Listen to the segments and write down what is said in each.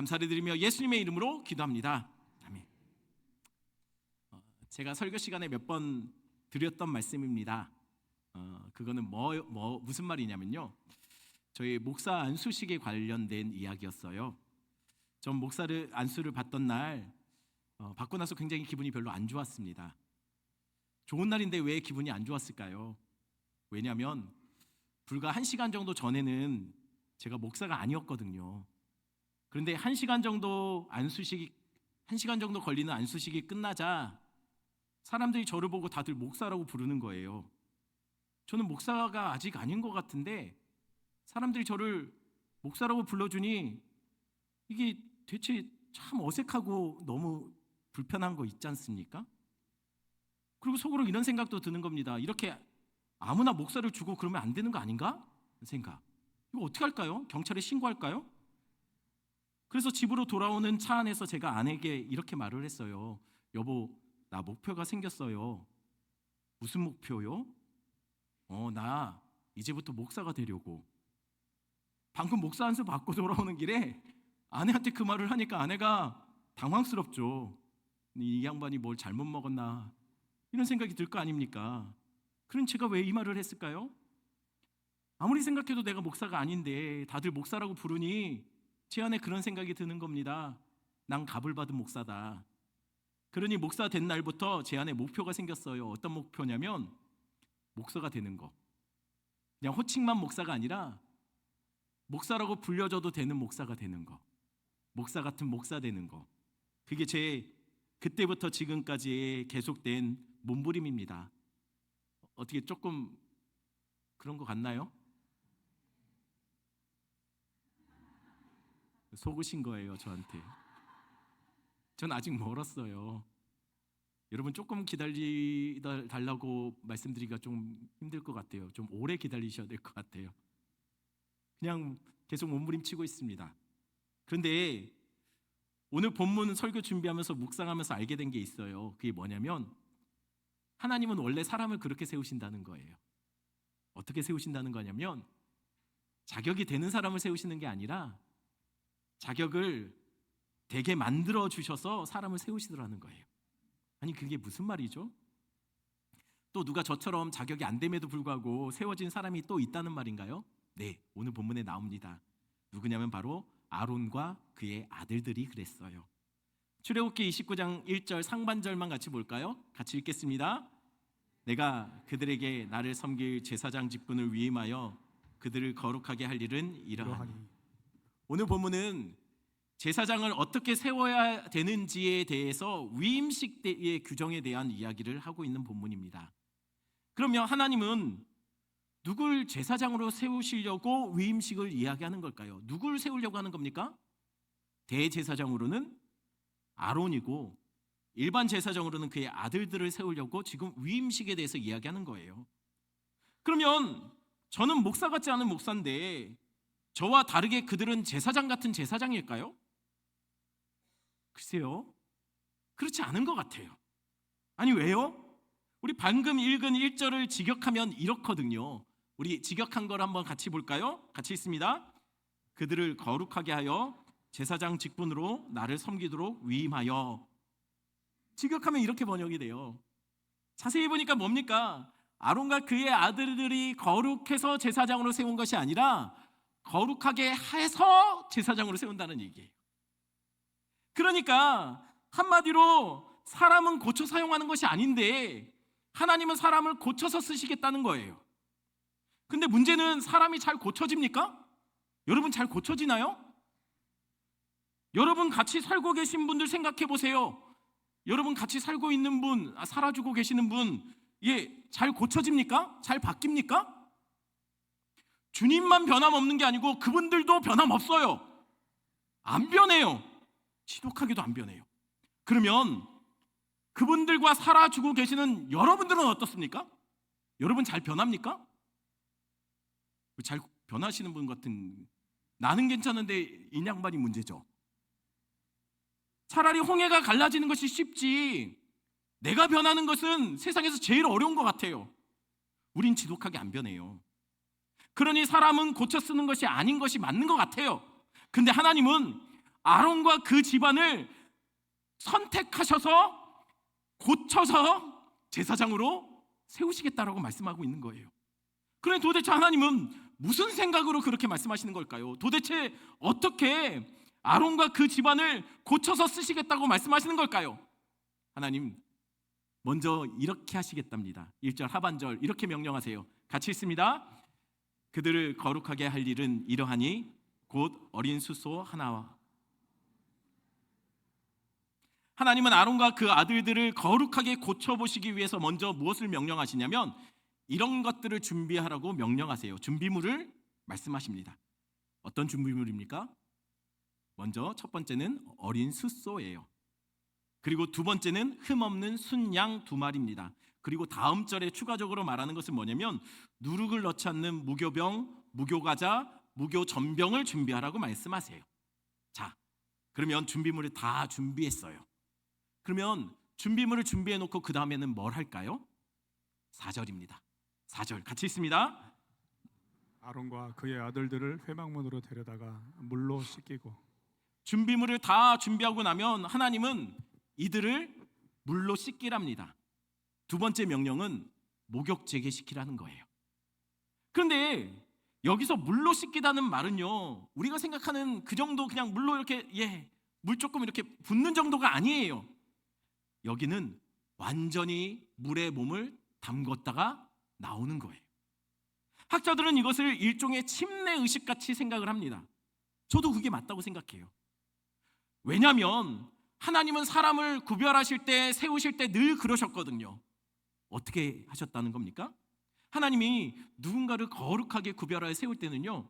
감사를 드리며 예수님의 이름으로 기도합니다. 아멘. 제가 설교 시간에 몇 번 드렸던 말씀입니다. 그거는 무슨 말이냐면요, 저희 목사 안수식에 관련된 이야기였어요. 전 목사를 안수를 받던 날 받고 나서 굉장히 기분이 별로 안 좋았습니다. 좋은 날인데 왜 기분이 안 좋았을까요? 왜냐하면 불과 1시간 정도 전에는 제가 목사가 아니었거든요. 그런데 1시간 정도 걸리는 안수식이 끝나자 사람들이 저를 보고 다들 목사라고 부르는 거예요. 저는 목사가 아직 아닌 것 같은데 사람들이 저를 목사라고 불러주니 이게 대체 참 어색하고 너무 불편한 거 있지 않습니까? 그리고 속으로 이런 생각도 드는 겁니다. 이렇게 아무나 목사를 주고 그러면 안 되는 거 아닌가? 생각. 이거 어떻게 할까요? 경찰에 신고할까요? 그래서 집으로 돌아오는 차 안에서 제가 아내에게 이렇게 말을 했어요. 여보, 나 목표가 생겼어요. 무슨 목표요? 나 이제부터 목사가 되려고. 방금 목사 안수 받고 돌아오는 길에 아내한테 그 말을 하니까 아내가 당황스럽죠. 이 양반이 뭘 잘못 먹었나 이런 생각이 들 거 아닙니까? 그럼 제가 왜 이 말을 했을까요? 아무리 생각해도 내가 목사가 아닌데 다들 목사라고 부르니 제 안에 그런 생각이 드는 겁니다. 난 갑을 받은 목사다. 그러니 목사 된 날부터 제 안에 목표가 생겼어요. 어떤 목표냐면 목사가 되는 거. 그냥 호칭만 목사가 아니라 목사라고 불려줘도 되는 목사가 되는 거. 목사 같은 목사 되는 거. 그게 제 그때부터 지금까지 계속된 몸부림입니다. 어떻게 조금 그런 거 같나요? 속으신 거예요, 저한테. 전 아직 멀었어요. 여러분 조금 기다리달라고 말씀드리기가 좀 힘들 것 같아요. 좀 오래 기다리셔야 될 것 같아요. 그냥 계속 몸부림치고 있습니다. 그런데 오늘 본문 설교 준비하면서 묵상하면서 알게 된 게 있어요. 그게 뭐냐면 하나님은 원래 사람을 그렇게 세우신다는 거예요. 어떻게 세우신다는 거냐면 자격이 되는 사람을 세우시는 게 아니라 자격을 되게 만들어 주셔서 사람을 세우시더라는 거예요. 아니 그게 무슨 말이죠? 또 누가 저처럼 자격이 안 됨에도 불구하고 세워진 사람이 또 있다는 말인가요? 네, 오늘 본문에 나옵니다. 누구냐면 바로 아론과 그의 아들들이 그랬어요. 출애굽기 29장 1절 상반절만 같이 볼까요? 같이 읽겠습니다. 내가 그들에게 나를 섬길 제사장 직분을 위임하여 그들을 거룩하게 할 일은 이러하니. 오늘 본문은 제사장을 어떻게 세워야 되는지에 대해서 위임식의 규정에 대한 이야기를 하고 있는 본문입니다. 그러면 하나님은 누굴 제사장으로 세우시려고 위임식을 이야기하는 걸까요? 누굴 세우려고 하는 겁니까? 대제사장으로는 아론이고 일반 제사장으로는 그의 아들들을 세우려고 지금 위임식에 대해서 이야기하는 거예요. 그러면 저는 목사 같지 않은 목사인데 저와 다르게 그들은 제사장 같은 제사장일까요? 글쎄요, 그렇지 않은 것 같아요. 아니 왜요? 우리 방금 읽은 1절을 직역하면 이렇거든요. 우리 직역한 걸 한번 같이 볼까요? 같이 읽습니다. 그들을 거룩하게 하여 제사장 직분으로 나를 섬기도록 위임하여. 직역하면 이렇게 번역이 돼요. 자세히 보니까 뭡니까? 아론과 그의 아들들이 거룩해서 제사장으로 세운 것이 아니라 거룩하게 해서 제사장으로 세운다는 얘기예요. 그러니까 한마디로 사람은 고쳐 사용하는 것이 아닌데 하나님은 사람을 고쳐서 쓰시겠다는 거예요. 근데 문제는 사람이 잘 고쳐집니까? 여러분 잘 고쳐지나요? 여러분 같이 살고 계신 분들 생각해 보세요. 여러분 같이 살고 있는 분, 살아주고 계시는 분, 잘 고쳐집니까? 잘 바뀝니까? 주님만 변함없는 게 아니고 그분들도 변함없어요. 안 변해요. 지독하게도 안 변해요. 그러면 그분들과 살아주고 계시는 여러분들은 어떻습니까? 여러분 잘 변합니까? 잘 변하시는 분 같은, 나는 괜찮은데 이 양반이 문제죠. 차라리 홍해가 갈라지는 것이 쉽지 내가 변하는 것은 세상에서 제일 어려운 것 같아요. 우린 지독하게 안 변해요. 그러니 사람은 고쳐 쓰는 것이 아닌 것이 맞는 것 같아요. 근데 하나님은 아론과 그 집안을 선택하셔서 고쳐서 제사장으로 세우시겠다라고 말씀하고 있는 거예요. 그런데 도대체 하나님은 무슨 생각으로 그렇게 말씀하시는 걸까요? 도대체 어떻게 아론과 그 집안을 고쳐서 쓰시겠다고 말씀하시는 걸까요? 하나님 먼저 이렇게 하시겠답니다. 1절 하반절 이렇게 명령하세요. 같이 읽습니다. 그들을 거룩하게 할 일은 이러하니 곧 어린 숫소 하나와. 하나님은 아론과 그 아들들을 거룩하게 고쳐보시기 위해서 먼저 무엇을 명령하시냐면 이런 것들을 준비하라고 명령하세요. 준비물을 말씀하십니다. 어떤 준비물입니까? 먼저 첫 번째는 어린 숫소예요. 그리고 두 번째는 흠없는 순양 2마리입니다. 그리고 다음 절에 추가적으로 말하는 것은 뭐냐면 누룩을 넣지 않는 무교병, 무교과자, 무교전병을 준비하라고 말씀하세요. 자, 그러면 준비물을 다 준비했어요. 그러면 준비물을 준비해 놓고 그 다음에는 뭘 할까요? 4절입니다. 4절 같이 읽습니다. 아론과 그의 아들들을 회막문으로 데려다가 물로 씻기고. 준비물을 다 준비하고 나면 하나님은 이들을 물로 씻기랍니다. 두 번째 명령은 목욕 재개시키라는 거예요. 그런데 여기서 물로 씻기다는 말은요, 우리가 생각하는 그 정도 그냥 물로 이렇게 물 조금 이렇게 붓는 정도가 아니에요. 여기는 완전히 물에 몸을 담궜다가 나오는 거예요. 학자들은 이것을 일종의 침례 의식같이 생각을 합니다. 저도 그게 맞다고 생각해요. 왜냐하면 하나님은 사람을 구별하실 때, 세우실 때 늘 그러셨거든요. 어떻게 하셨다는 겁니까? 하나님이 누군가를 거룩하게 구별하여 세울 때는요,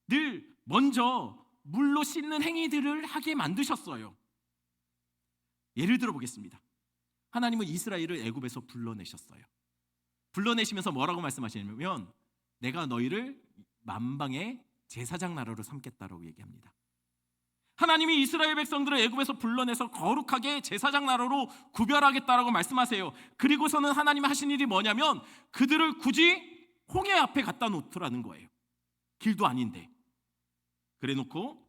늘 먼저 물로 씻는 행위들을 하게 만드셨어요. 예를 들어 보겠습니다. 하나님은 이스라엘을 애굽에서 불러내셨어요. 불러내시면서 뭐라고 말씀하시냐면 내가 너희를 만방의 제사장 나라로 삼겠다라고 얘기합니다. 하나님이 이스라엘 백성들을 애굽에서 불러내서 거룩하게 제사장 나라로 구별하겠다라고 말씀하세요. 그리고서는 하나님이 하신 일이 뭐냐면 그들을 굳이 홍해 앞에 갖다 놓더라는 거예요. 길도 아닌데. 그래놓고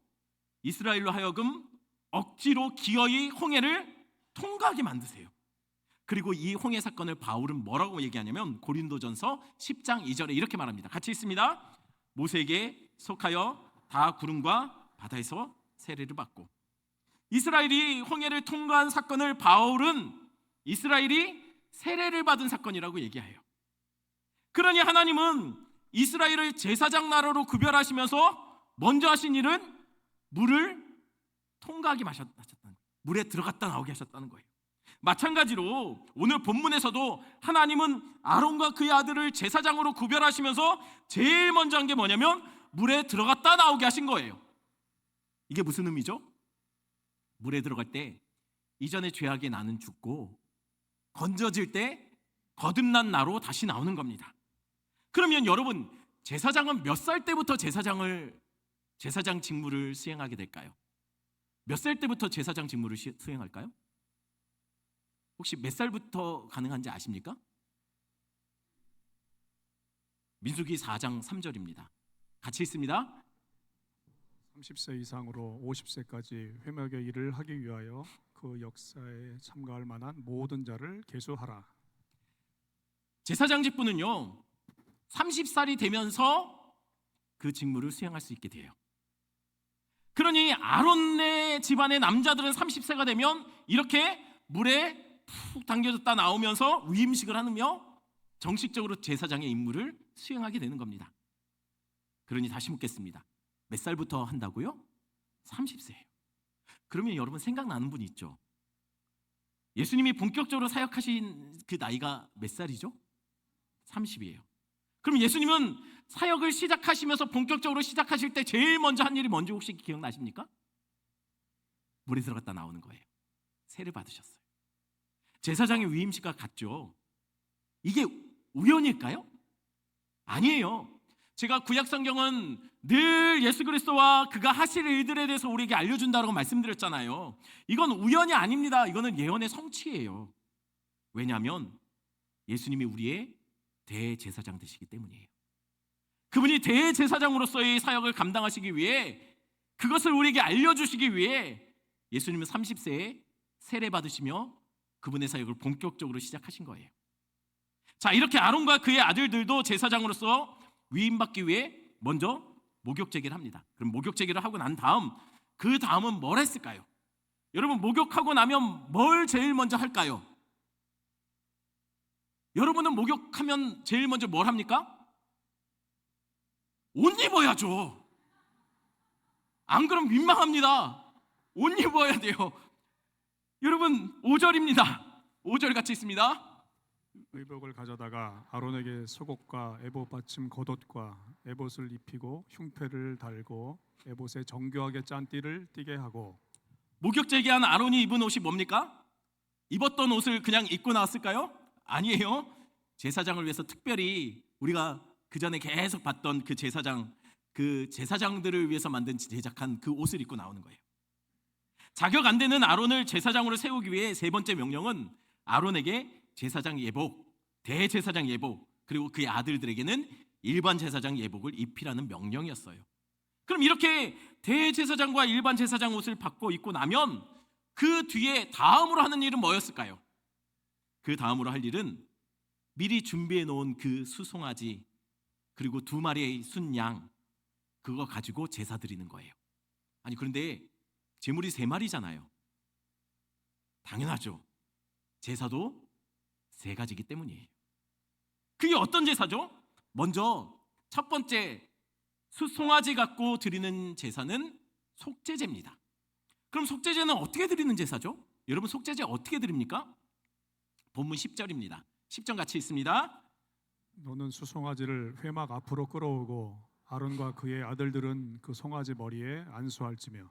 이스라엘로 하여금 억지로 기어이 홍해를 통과하게 만드세요. 그리고 이 홍해 사건을 바울은 뭐라고 얘기하냐면 고린도전서 10장 2절에 이렇게 말합니다. 같이 읽습니다. 모세에게 속하여 다 구름과 바다에서 세례를 받고. 이스라엘이 홍해를 통과한 사건을 바울은 이스라엘이 세례를 받은 사건이라고 얘기해요. 그러니 하나님은 이스라엘을 제사장 나라로 구별하시면서 먼저 하신 일은 물을 통과하게 하셨다는 거예요. 물에 들어갔다 나오게 하셨다는 거예요. 마찬가지로 오늘 본문에서도 하나님은 아론과 그의 아들을 제사장으로 구별하시면서 제일 먼저 한 게 뭐냐면 물에 들어갔다 나오게 하신 거예요. 이게 무슨 의미죠? 물에 들어갈 때 이전에 죄악의 나는 죽고 건져질 때 거듭난 나로 다시 나오는 겁니다. 그러면 여러분, 제사장은 몇 살 때부터 제사장 직무를 수행하게 될까요? 몇 살 때부터 제사장 직무를 수행할까요? 혹시 몇 살부터 가능한지 아십니까? 민수기 4장 3절입니다. 같이 읽습니다. 30세 이상으로 50세까지 회막의 일을 하기 위하여 그 역사에 참가할 만한 모든 자를 계수하라. 제사장 직분은요 30살이 되면서 그 직무를 수행할 수 있게 돼요. 그러니 아론의 집안의 남자들은 30세가 되면 이렇게 물에 푹 당겨졌다 나오면서 위임식을 하며 정식적으로 제사장의 임무를 수행하게 되는 겁니다. 그러니 다시 묻겠습니다. 몇 살부터 한다고요? 30세예요. 그러면 여러분 생각나는 분 있죠? 예수님이 본격적으로 사역하신 그 나이가 몇 살이죠? 30이에요. 그럼 예수님은 사역을 시작하시면서 본격적으로 시작하실 때 제일 먼저 한 일이 뭔지 혹시 기억나십니까? 물에 들어갔다 나오는 거예요. 세례 받으셨어요. 제사장의 위임식과 같죠. 이게 우연일까요? 아니에요. 제가 구약 성경은 늘 예수 그리스도와 그가 하실 일들에 대해서 우리에게 알려준다고 말씀드렸잖아요. 이건 우연이 아닙니다. 이거는 예언의 성취예요. 왜냐하면 예수님이 우리의 대제사장 되시기 때문이에요. 그분이 대제사장으로서의 사역을 감당하시기 위해 그것을 우리에게 알려주시기 위해 예수님은 30세에 세례 받으시며 그분의 사역을 본격적으로 시작하신 거예요. 자, 이렇게 아론과 그의 아들들도 제사장으로서 위임받기 위해 먼저 목욕제기를 합니다. 그럼 목욕제기를 하고 난 다음 그 다음은 뭘 했을까요? 여러분, 목욕하고 나면 뭘 제일 먼저 할까요? 여러분은 목욕하면 제일 먼저 뭘 합니까? 옷 입어야죠. 안 그럼 민망합니다. 옷 입어야 돼요. 여러분, 5절입니다. 5절 같이 있습니다. 의복을 가져다가 아론에게 속옷과 에봇 받침 겉옷과 에봇을 입히고 흉패를 달고 에봇에 정교하게 짠 띠를 띠게 하고. 목욕제기한 아론이 입은 옷이 뭡니까? 입었던 옷을 그냥 입고 나왔을까요? 아니에요. 제사장을 위해서 특별히 우리가 그 전에 계속 봤던 그 제사장들을 위해서 제작한 그 옷을 입고 나오는 거예요. 자격 안 되는 아론을 제사장으로 세우기 위해 세 번째 명령은 아론에게 제사장 예복, 대제사장 예복, 그리고 그의 아들들에게는 일반 제사장 예복을 입히라는 명령이었어요. 그럼 이렇게 대제사장과 일반 제사장 옷을 받고 입고 나면 그 뒤에 다음으로 하는 일은 뭐였을까요? 그 다음으로 할 일은 미리 준비해 놓은 그 수송아지 그리고 2마리의 순양, 그거 가지고 제사 드리는 거예요. 아니, 그런데 제물이 3마리잖아요. 당연하죠. 제사도 3가지이기 때문이에요. 그게 어떤 제사죠? 먼저 첫 번째 수송아지 갖고 드리는 제사는 속죄제입니다. 그럼 속죄제는 어떻게 드리는 제사죠? 여러분, 속죄제 어떻게 드립니까? 본문 10절입니다. 10절 같이 있습니다. 너는 수송아지를 회막 앞으로 끌어오고 아론과 그의 아들들은 그 송아지 머리에 안수할지며.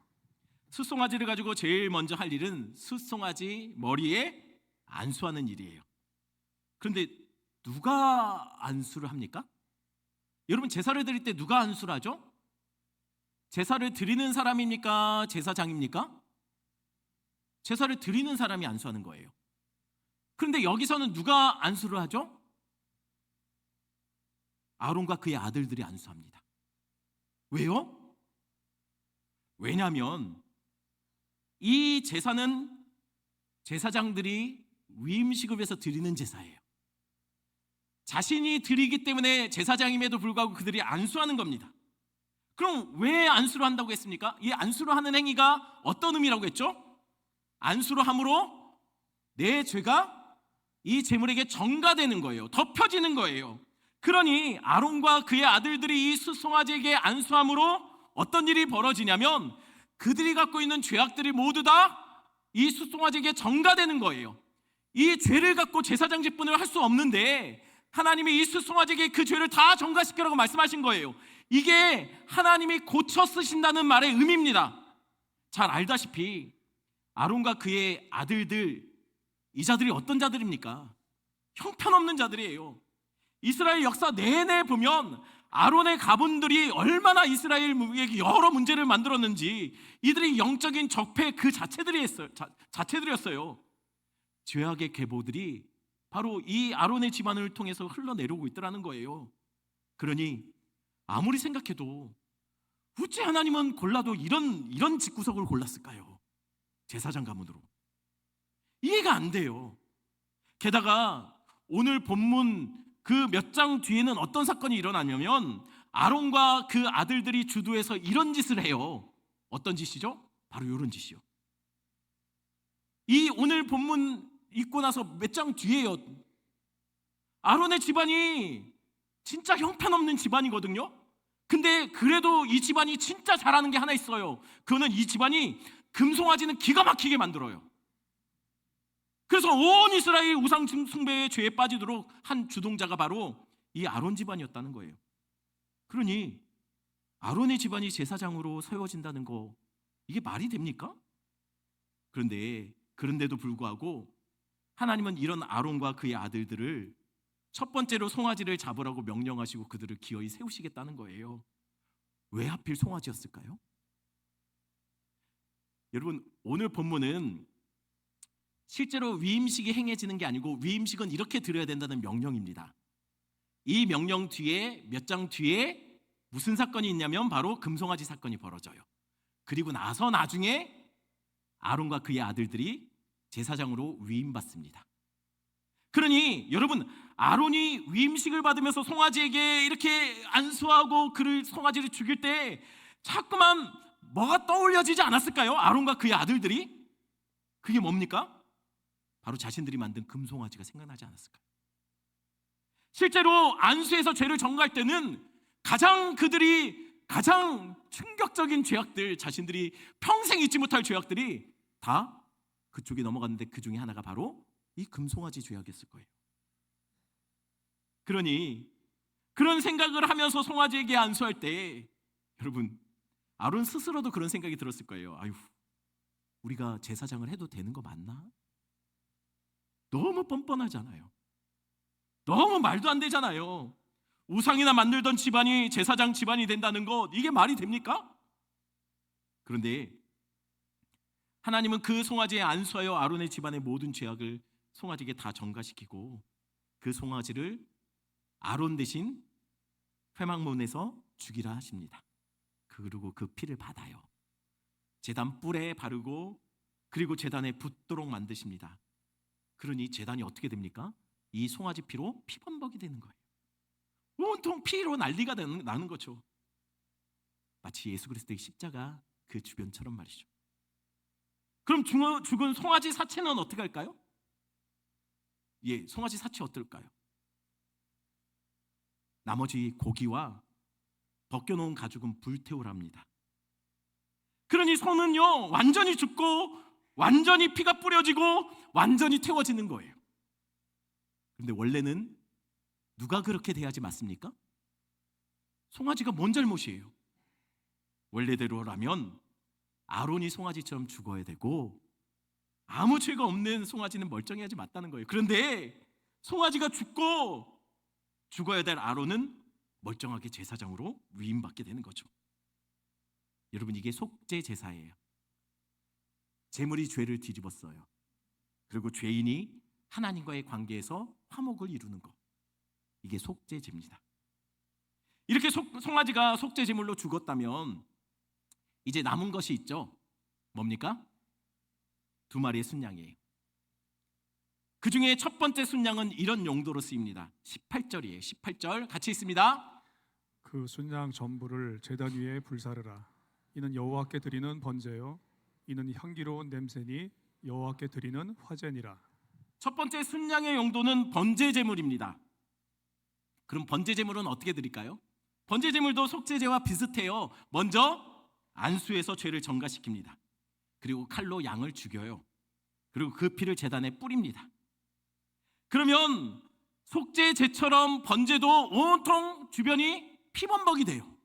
수송아지를 가지고 제일 먼저 할 일은 수송아지 머리에 안수하는 일이에요. 그런데 누가 안수를 합니까? 여러분, 제사를 드릴 때 누가 안수를 하죠? 제사를 드리는 사람입니까? 제사장입니까? 제사를 드리는 사람이 안수하는 거예요. 그런데 여기서는 누가 안수를 하죠? 아론과 그의 아들들이 안수합니다. 왜요? 왜냐하면 이 제사는 제사장들이 위임식을 위해서 드리는 제사예요. 자신이 드리기 때문에 제사장임에도 불구하고 그들이 안수하는 겁니다. 그럼 왜 안수를 한다고 했습니까? 이 안수를 하는 행위가 어떤 의미라고 했죠? 안수를 함으로 내 죄가 이 제물에게 전가되는 거예요. 덮여지는 거예요. 그러니 아론과 그의 아들들이 이 수송아지에게 안수함으로 어떤 일이 벌어지냐면 그들이 갖고 있는 죄악들이 모두 다 이 수송아지에게 전가되는 거예요. 이 죄를 갖고 제사장 직분을 할 수 없는데 하나님이 이 수송아지에게 그 죄를 다 전가시키라고 말씀하신 거예요. 이게 하나님이 고쳐 쓰신다는 말의 의미입니다. 잘 알다시피 아론과 그의 아들들, 이 자들이 어떤 자들입니까? 형편없는 자들이에요. 이스라엘 역사 내내 보면 아론의 가문들이 얼마나 이스라엘에게 여러 문제를 만들었는지 이들이 영적인 적폐 그 자체들이었어요. 죄악의 계보들이 바로 이 아론의 집안을 통해서 흘러내려오고 있더라는 거예요. 그러니 아무리 생각해도 어찌 하나님은 골라도 이런 집구석을 골랐을까요? 제사장 가문으로. 이해가 안 돼요. 게다가 오늘 본문 그 몇 장 뒤에는 어떤 사건이 일어나냐면 아론과 그 아들들이 주도해서 이런 짓을 해요. 어떤 짓이죠? 바로 이런 짓이요. 이 오늘 본문 읽고 나서 몇 장 뒤에요. 아론의 집안이 진짜 형편없는 집안이거든요. 근데 그래도 이 집안이 진짜 잘하는 게 하나 있어요. 그거는 이 집안이 금송아지는 기가 막히게 만들어요. 그래서 온 이스라엘 우상 숭배의 죄에 빠지도록 한 주동자가 바로 이 아론 집안이었다는 거예요. 그러니 아론의 집안이 제사장으로 세워진다는 거, 이게 말이 됩니까? 그런데도 불구하고 하나님은 이런 아론과 그의 아들들을 첫 번째로 송아지를 잡으라고 명령하시고 그들을 기어이 세우시겠다는 거예요. 왜 하필 송아지였을까요? 여러분, 오늘 본문은 실제로 위임식이 행해지는 게 아니고 위임식은 이렇게 드려야 된다는 명령입니다. 이 명령 뒤에 몇 장 뒤에 무슨 사건이 있냐면 바로 금송아지 사건이 벌어져요. 그리고 나서 나중에 아론과 그의 아들들이 제사장으로 위임받습니다. 그러니 여러분, 아론이 위임식을 받으면서 송아지에게 이렇게 안수하고 그를 송아지를 죽일 때 자꾸만 뭐가 떠올려지지 않았을까요? 아론과 그의 아들들이? 그게 뭡니까? 바로 자신들이 만든 금송아지가 생각나지 않았을까요? 실제로 안수에서 죄를 전가할 때는 그들이 가장 충격적인 죄악들, 자신들이 평생 잊지 못할 죄악들이 다 그쪽에 넘어갔는데 그 중에 하나가 바로 이 금송아지 죄악이었을 거예요. 그러니 그런 생각을 하면서 송아지에게 안수할 때 여러분, 아론 스스로도 그런 생각이 들었을 거예요. 아유, 우리가 제사장을 해도 되는 거 맞나? 너무 뻔뻔하잖아요. 너무 말도 안 되잖아요. 우상이나 만들던 집안이 제사장 집안이 된다는 것, 이게 말이 됩니까? 그런데 하나님은 그 송아지에 안수하여 아론의 집안의 모든 죄악을 송아지에게 다 전가시키고 그 송아지를 아론 대신 회막문에서 죽이라 하십니다. 그리고 그 피를 받아요. 제단 뿔에 바르고 그리고 제단에 붓도록 만드십니다. 그러니 제단이 어떻게 됩니까? 이 송아지 피로 피범벅이 되는 거예요. 온통 피로 난리가 나는 거죠. 마치 예수 그리스도의 십자가 그 주변처럼 말이죠. 그럼 죽은 송아지 사체는 어떻게 할까요? 예, 송아지 사체 어떨까요? 나머지 고기와 벗겨놓은 가죽은 불태우랍니다. 그러니 손은요 완전히 죽고 완전히 피가 뿌려지고 완전히 태워지는 거예요. 그런데 원래는 누가 그렇게 돼야지 맞습니까? 송아지가 뭔 잘못이에요? 원래대로라면 아론이 송아지처럼 죽어야 되고 아무 죄가 없는 송아지는 멀쩡해야지 맞다는 거예요. 그런데 송아지가 죽어야 될 아론은 멀쩡하게 제사장으로 위임받게 되는 거죠. 여러분, 이게 속죄 제사예요. 제물이 죄를 뒤집었어요. 그리고 죄인이 하나님과의 관계에서 화목을 이루는 것, 이게 속죄제입니다. 이렇게 송아지가 속죄제물로 죽었다면 이제 남은 것이 있죠. 뭡니까? 2마리의 순양이에요. 그 중에 첫 번째 순양은 이런 용도로 쓰입니다. 18절이에요. 18절 같이 있습니다. 그 순양 전부를 제단 위에 불사르라. 이는 여호와께 드리는 번제요 이는 향기로운 냄새니 여호와께 드리는 화제니라. 첫 번째 순양의 용도는 번제 제물입니다. 그럼 번제 제물은 어떻게 드릴까요? 번제 제물도 속죄제와 비슷해요. 먼저 안수에서 죄를 전가시킵니다. 그리고 칼로 양을 죽여요. 그리고 그 피를 제단에 뿌립니다. 그러면 속죄제처럼 번제도 온통 주변이 피범벅이 돼요.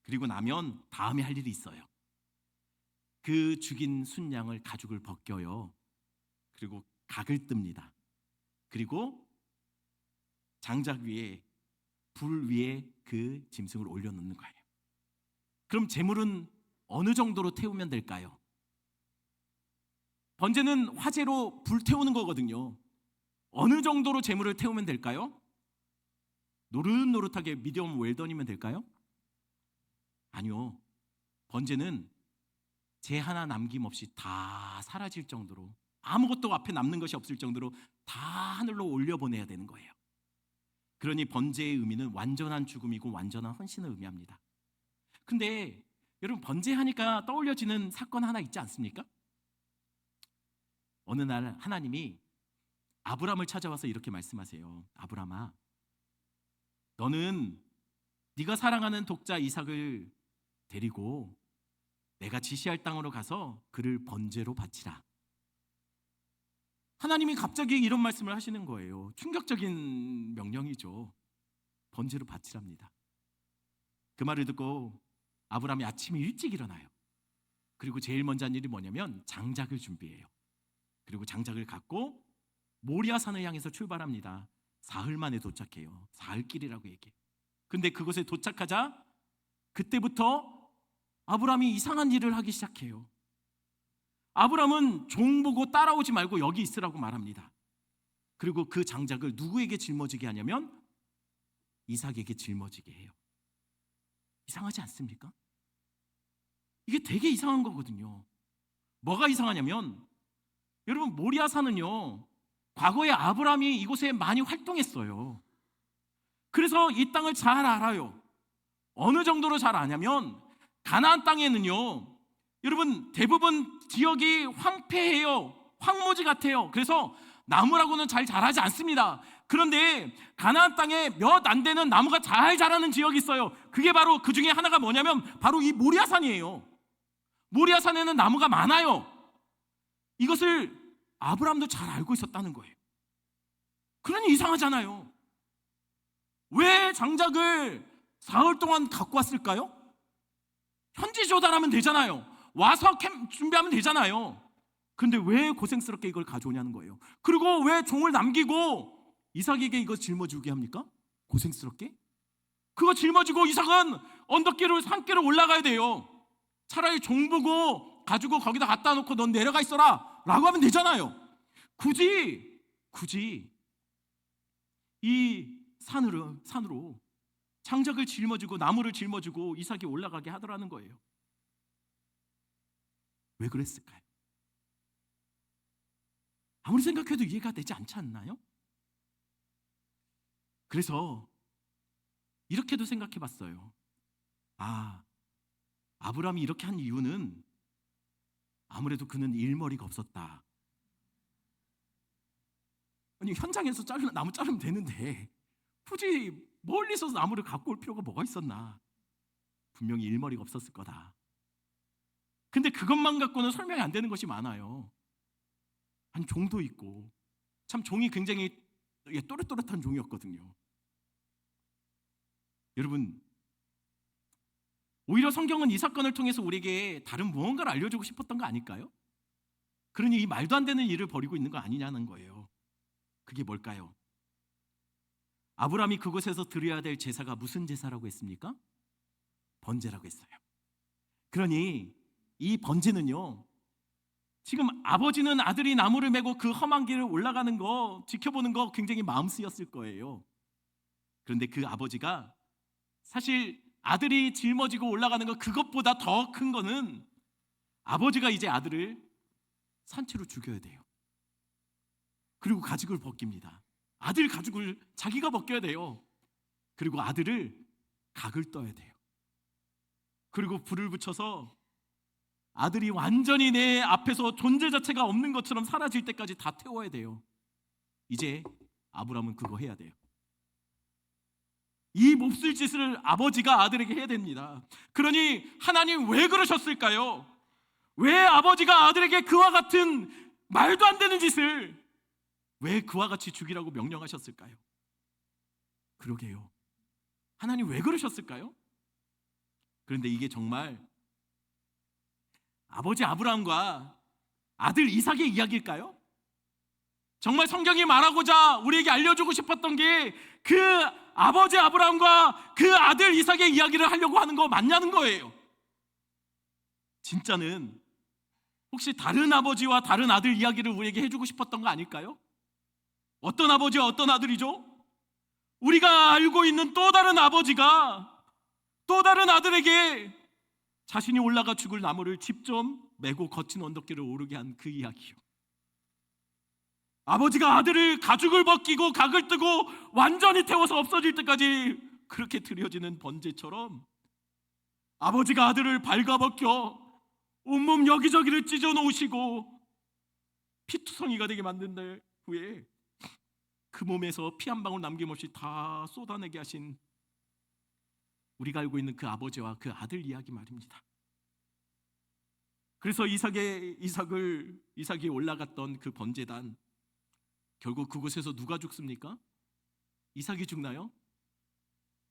그리고 나면 다음에 할 일이 있어요. 그 죽인 순양을 가죽을 벗겨요. 그리고 각을 뜹니다. 그리고 장작 위에 불 위에 그 짐승을 올려놓는 거예요. 그럼 제물은 어느 정도로 태우면 될까요? 번제는 화재로 불태우는 거거든요. 어느 정도로 제물을 태우면 될까요? 노릇노릇하게 미디엄 웰던이면 될까요? 아니요. 번제는 재 하나 남김없이 다 사라질 정도로, 아무것도 앞에 남는 것이 없을 정도로 다 하늘로 올려보내야 되는 거예요. 그러니 번제의 의미는 완전한 죽음이고 완전한 헌신을 의미합니다. 근데 여러분, 번제하니까 떠올려지는 사건 하나 있지 않습니까? 어느 날 하나님이 아브람을 찾아와서 이렇게 말씀하세요. 아브람아, 너는 네가 사랑하는 독자 이삭을 데리고 내가 지시할 땅으로 가서 그를 번제로 바치라. 하나님이 갑자기 이런 말씀을 하시는 거예요. 충격적인 명령이죠. 번제로 바치랍니다. 그 말을 듣고 아브람이 아침에 일찍 일어나요. 그리고 제일 먼저 한 일이 뭐냐면 장작을 준비해요. 그리고 장작을 갖고 모리아산을 향해서 출발합니다. 사흘 만에 도착해요. 사흘길이라고 얘기해요. 근데 그곳에 도착하자 그때부터 아브람이 이상한 일을 하기 시작해요. 아브람은 종 보고 따라오지 말고 여기 있으라고 말합니다. 그리고 그 장작을 누구에게 짊어지게 하냐면 이삭에게 짊어지게 해요. 이상하지 않습니까? 이게 되게 이상한 거거든요. 뭐가 이상하냐면 여러분 모리아산은요 과거에 아브라함이 이곳에 많이 활동했어요. 그래서 이 땅을 잘 알아요. 어느 정도로 잘 아냐면 가나안 땅에는요 여러분 대부분 지역이 황폐해요. 황무지 같아요. 그래서 나무라고는 잘 자라지 않습니다. 그런데 가나안 땅에 몇 안 되는 나무가 잘 자라는 지역이 있어요. 그게 바로 그 중에 하나가 뭐냐면 바로 이 모리아산이에요. 모리아산에는 나무가 많아요. 이것을 아브라함도 잘 알고 있었다는 거예요. 그러니 이상하잖아요. 왜 장작을 사흘 동안 갖고 왔을까요? 현지 조달하면 되잖아요. 와서 캠 준비하면 되잖아요. 근데 왜 고생스럽게 이걸 가져오냐는 거예요. 그리고 왜 종을 남기고 이삭에게 이거 짊어지게 합니까? 고생스럽게? 그거 짊어지고 이삭은 언덕길을 산길을 올라가야 돼요. 차라리 종 보고 가지고 거기다 갖다 놓고 넌 내려가 있어라 라고 하면 되잖아요. 굳이 이 산으로 장작을 짊어지고 나무를 짊어지고 이삭이 올라가게 하더라는 거예요. 왜 그랬을까요? 아무리 생각해도 이해가 되지 않지 않나요? 그래서 이렇게도 생각해 봤어요. 아브라함이 이렇게 한 이유는 아무래도 그는 일머리가 없었다. 아니 현장에서 나무 자르면 되는데 굳이 멀리서 나무를 갖고 올 필요가 뭐가 있었나? 분명히 일머리가 없었을 거다. 근데 그것만 갖고는 설명이 안 되는 것이 많아요. 한 종도 있고 참 종이 굉장히 또렷또렷한 종이었거든요. 여러분 오히려 성경은 이 사건을 통해서 우리에게 다른 무언가를 알려주고 싶었던 거 아닐까요? 그러니 이 말도 안 되는 일을 벌이고 있는 거 아니냐는 거예요. 그게 뭘까요? 아브라함이 그곳에서 드려야 될 제사가 무슨 제사라고 했습니까? 번제라고 했어요. 그러니 이 번제는요 지금 아버지는 아들이 나무를 메고 그 험한 길을 올라가는 거 지켜보는 거 굉장히 마음 쓰였을 거예요. 그런데 그 아버지가 사실 아들이 짊어지고 올라가는 거 그것보다 더 큰 거는 아버지가 이제 아들을 산채로 죽여야 돼요. 그리고 가죽을 벗깁니다. 아들 가죽을 자기가 벗겨야 돼요. 그리고 아들을 각을 떠야 돼요. 그리고 불을 붙여서 아들이 완전히 내 앞에서 존재 자체가 없는 것처럼 사라질 때까지 다 태워야 돼요. 이제 아브라함은 그거 해야 돼요. 이 몹쓸 짓을 아버지가 아들에게 해야 됩니다. 그러니 하나님 왜 그러셨을까요? 왜 아버지가 아들에게 그와 같은 말도 안 되는 짓을 왜 그와 같이 죽이라고 명령하셨을까요? 그러게요. 하나님 왜 그러셨을까요? 그런데 이게 정말 아버지 아브라함과 아들 이삭의 이야기일까요? 정말 성경이 말하고자 우리에게 알려주고 싶었던 게 그 아버지 아브라함과 그 아들 이삭의 이야기를 하려고 하는 거 맞냐는 거예요. 진짜는 혹시 다른 아버지와 다른 아들 이야기를 우리에게 해주고 싶었던 거 아닐까요? 어떤 아버지와 어떤 아들이죠? 우리가 알고 있는 또 다른 아버지가 또 다른 아들에게 자신이 올라가 죽을 나무를 직접 메고 거친 언덕길을 오르게 한 그 이야기요. 아버지가 아들을 가죽을 벗기고 각을 뜨고 완전히 태워서 없어질 때까지 그렇게 드려지는 번제처럼 아버지가 아들을 발가벗겨 온몸 여기저기를 찢어 놓으시고 피투성이가 되게 만든 후에 그 몸에서 피 한 방울 남김없이 다 쏟아내게 하신 우리가 알고 있는 그 아버지와 그 아들 이야기 말입니다. 그래서 이삭이 올라갔던 그 번제단, 결국 그곳에서 누가 죽습니까? 이삭이 죽나요?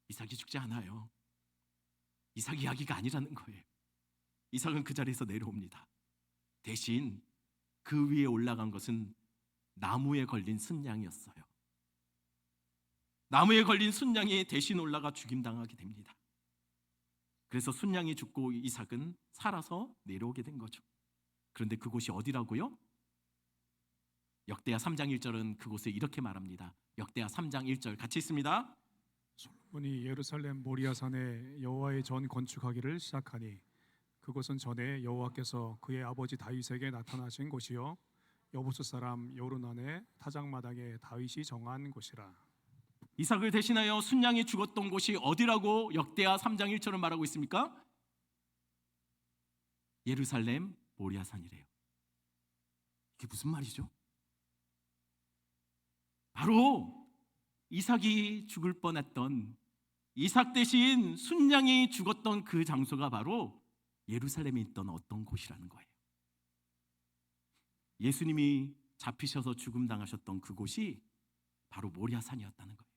이삭이 죽지 않아요. 이삭 이야기가 아니라는 거예요. 이삭은 그 자리에서 내려옵니다. 대신 그 위에 올라간 것은 나무에 걸린 순양이었어요. 나무에 걸린 순양이 대신 올라가 죽임당하게 됩니다. 그래서 순양이 죽고 이삭은 살아서 내려오게 된 거죠. 그런데 그곳이 어디라고요? 역대하 3장 1절은 그곳에 이렇게 말합니다. 역대하 3장 1절 같이 있습니다. 솔로몬이 예루살렘 모리아산에 여호와의 전 건축하기를 시작하니 그곳은 전에 여호와께서 그의 아버지 다윗에게 나타나신 곳이요 여부스 사람 요르단의 타작마당에 다윗이 정한 곳이라. 이삭을 대신하여 순양이 죽었던 곳이 어디라고 역대하 3장 1절은 말하고 있습니까? 예루살렘 모리아산이래요. 이게 무슨 말이죠? 바로 이삭이 죽을 뻔했던, 이삭 대신 순양이 죽었던 그 장소가 바로 예루살렘에 있던 어떤 곳이라는 거예요. 예수님이 잡히셔서 죽음 당하셨던 그곳이 바로 모리아산이었다는 거예요.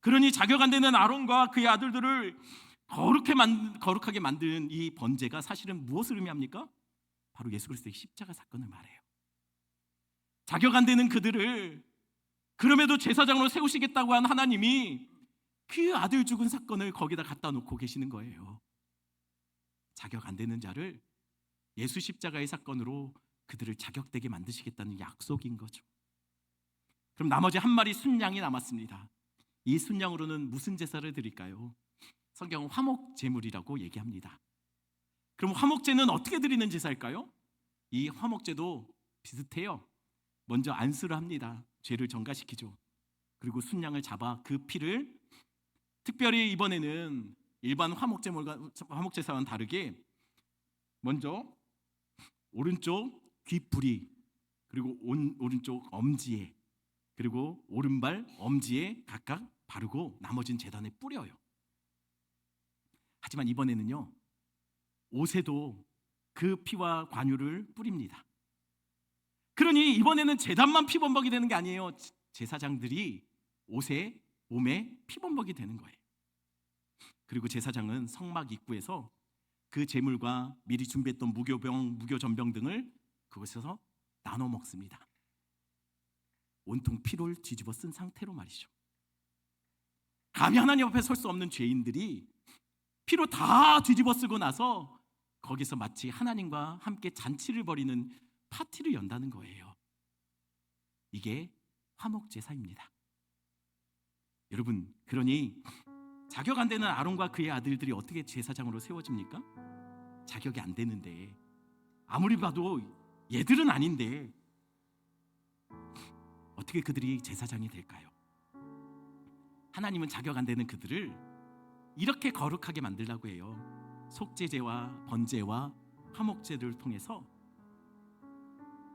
그러니 자격 안 되는 아론과 그의 아들들을 거룩하게 만든 이 번제가 사실은 무엇을 의미합니까? 바로 예수 그리스도의 십자가 사건을 말해요. 자격 안 되는 그들을 그럼에도 제사장으로 세우시겠다고 한 하나님이 그 아들 죽은 사건을 거기다 갖다 놓고 계시는 거예요. 자격 안 되는 자를 예수 십자가의 사건으로 그들을 자격되게 만드시겠다는 약속인 거죠. 그럼 나머지 한 마리 순양이 남았습니다. 이 순양으로는 무슨 제사를 드릴까요? 성경은 화목 제물이라고 얘기합니다. 그럼 화목제는 어떻게 드리는 제사일까요? 이 화목제도 비슷해요. 먼저 안수를 합니다. 죄를 전가시키죠. 그리고 순양을 잡아 그 피를, 특별히 이번에는 일반 화목제사와는 다르게 먼저 오른쪽 귓부리, 그리고 오른쪽 엄지에, 그리고 오른발 엄지에 각각 바르고 나머지는 제단에 뿌려요. 하지만 이번에는요, 옷에도 그 피와 관유를 뿌립니다. 그러니 이번에는 제단만 피범벅이 되는 게 아니에요. 제사장들이 옷에, 몸에 피범벅이 되는 거예요. 그리고 제사장은 성막 입구에서 그 제물과 미리 준비했던 무교병, 무교전병 등을 그곳에서 나눠 먹습니다. 온통 피를 뒤집어 쓴 상태로 말이죠. 감히 하나님 앞에 설 수 없는 죄인들이 피로 다 뒤집어 쓰고 나서 거기서 마치 하나님과 함께 잔치를 벌이는 파티를 연다는 거예요. 이게 화목제사입니다. 여러분, 그러니 자격 안 되는 아론과 그의 아들들이 어떻게 제사장으로 세워집니까? 자격이 안 되는데, 아무리 봐도 얘들은 아닌데 어떻게 그들이 제사장이 될까요? 하나님은 자격 안 되는 그들을 이렇게 거룩하게 만들려고 해요. 속죄제와 번제와 화목제를 통해서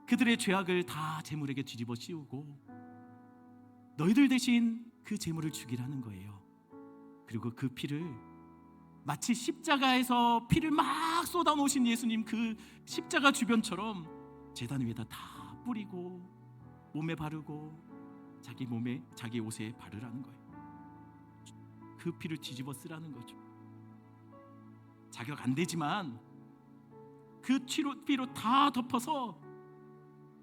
그들의 죄악을 다 제물에게 뒤집어 씌우고 너희들 대신 그 제물을 죽이라는 거예요. 그리고 그 피를 마치 십자가에서 피를 막 쏟아 놓으신 예수님 그 십자가 주변처럼 제단 위에다 다 뿌리고 몸에 바르고 자기 몸에, 자기 옷에 바르라는 거예요. 그 피를 뒤집어 쓰라는 거죠. 자격 안 되지만 그 피로 다 덮어서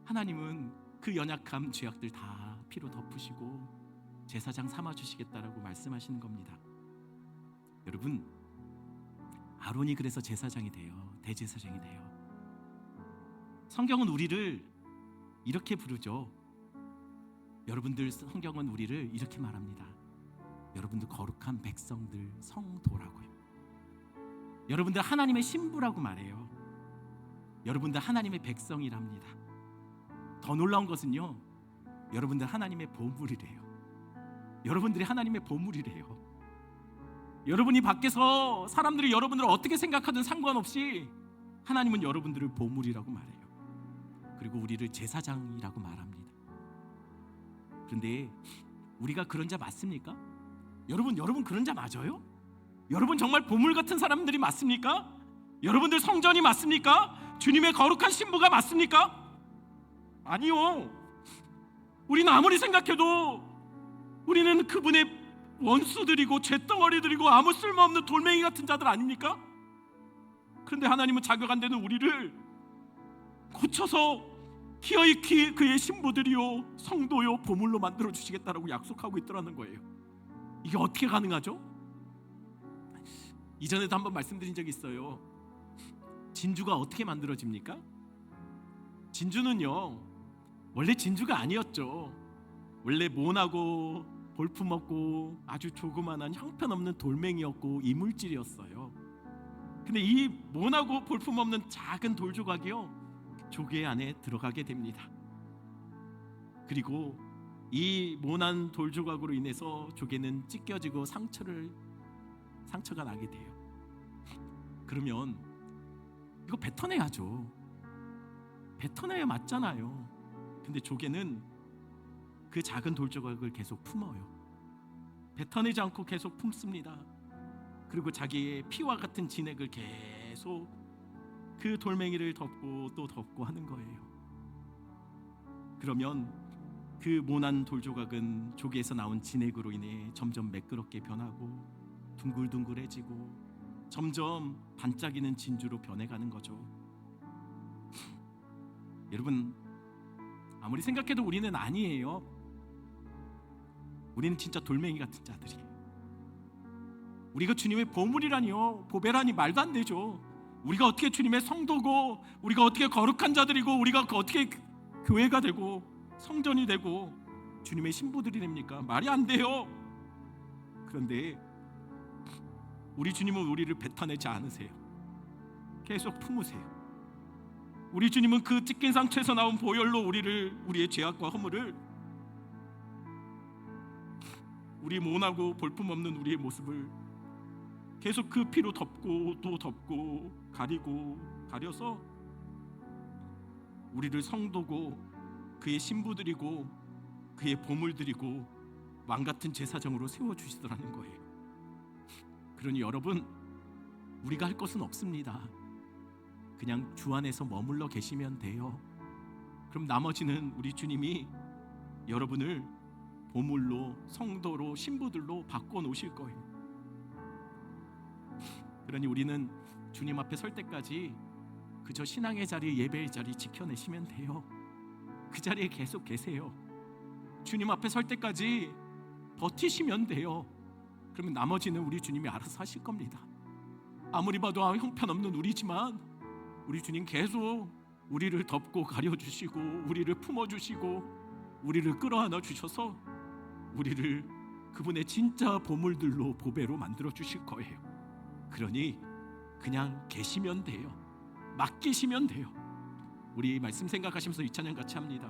하나님은 그 연약함, 죄악들 다 피로 덮으시고 제사장 삼아주시겠다라고 말씀하시는 겁니다. 여러분, 아론이 그래서 제사장이 돼요. 대제사장이 돼요. 성경은 우리를 이렇게 부르죠. 여러분들, 성경은 우리를 이렇게 말합니다. 여러분들 거룩한 백성들, 성도라고요. 여러분들 하나님의 신부라고 말해요. 여러분들 하나님의 백성이랍니다. 더 놀라운 것은요, 여러분들 하나님의 보물이래요. 여러분들이 하나님의 보물이래요. 여러분이 밖에서 사람들이 여러분들을 어떻게 생각하든 상관없이 하나님은 여러분들을 보물이라고 말해요. 그리고 우리를 제사장이라고 말합니다. 그런데 우리가 그런 자 맞습니까? 여러분 그런 자 맞아요? 여러분 정말 보물 같은 사람들이 맞습니까? 여러분들 성전이 맞습니까? 주님의 거룩한 신부가 맞습니까? 아니요. 우리는 아무리 생각해도 우리는 그분의 원수들이고 죄덩어리들이고 아무 쓸모없는 돌멩이 같은 자들 아닙니까? 그런데 하나님은 자격 안 되는 우리를 고쳐서 기어이 그의 신부들이요, 성도요, 보물로 만들어 주시겠다라고 약속하고 있더라는 거예요. 이게 어떻게 가능하죠? 이전에도 한번 말씀드린 적이 있어요. 진주가 어떻게 만들어집니까? 진주는요, 원래 진주가 아니었죠. 원래 모나고 볼품없고 아주 조그만한 형편없는 돌멩이였고 이물질이었어요. 근데 이 모나고 볼품없는 작은 돌 조각이요, 조개 안에 들어가게 됩니다. 그리고 이 모난 돌 조각으로 인해서 조개는 찢겨지고 상처가 나게 돼요. 그러면 이거 뱉어내야죠. 뱉어내야 맞잖아요. 근데 조개는 그 작은 돌 조각을 계속 품어요. 뱉어내지 않고 계속 품습니다. 그리고 자기의 피와 같은 진액을 계속 그 돌멩이를 덮고 또 덮고 하는 거예요. 그러면 그 모난 돌 조각은 조개에서 나온 진액으로 인해 점점 매끄럽게 변하고 둥글둥글해지고 점점 반짝이는 진주로 변해가는 거죠. 여러분, 아무리 생각해도 우리는 아니에요. 우리는 진짜 돌멩이 같은 자들이에요. 우리가 주님의 보물이라니요, 보배라니 말도 안 되죠. 우리가 어떻게 주님의 성도고, 우리가 어떻게 거룩한 자들이고, 우리가 어떻게 교회가 되고 성전이 되고 주님의 신부들이 됩니까? 말이 안 돼요. 그런데 우리 주님은 우리를 뱉어내지 않으세요. 계속 품으세요. 우리 주님은 그 찢긴 상처에서 나온 보혈로 우리의 죄악과 허물을, 우리 모나고 볼품없는 우리의 모습을 계속 그 피로 덮고 또 덮고 가려서 우리를 성도고 그의 신부들이고 그의 보물들이고 왕같은 제사장으로 세워주시더라는 거예요. 그러니 여러분, 우리가 할 것은 없습니다. 그냥 주 안에서 머물러 계시면 돼요. 그럼 나머지는 우리 주님이 여러분을 보물로, 성도로, 신부들로 바꿔놓으실 거예요. 그러니 우리는 주님 앞에 설 때까지 그저 신앙의 자리, 예배의 자리 지켜내시면 돼요. 그 자리에 계속 계세요. 주님 앞에 설 때까지 버티시면 돼요. 그러면 나머지는 우리 주님이 알아서 하실 겁니다. 아무리 봐도 형편없는 우리지만 우리 주님 계속 우리를 덮고 가려주시고 우리를 품어주시고 우리를 끌어안아 주셔서 우리를 그분의 진짜 보물들로, 보배로 만들어 주실 거예요. 그러니 그냥 계시면 돼요. 맡기시면 돼요. 우리 말씀 생각하시면서 이 찬양 같이 합니다.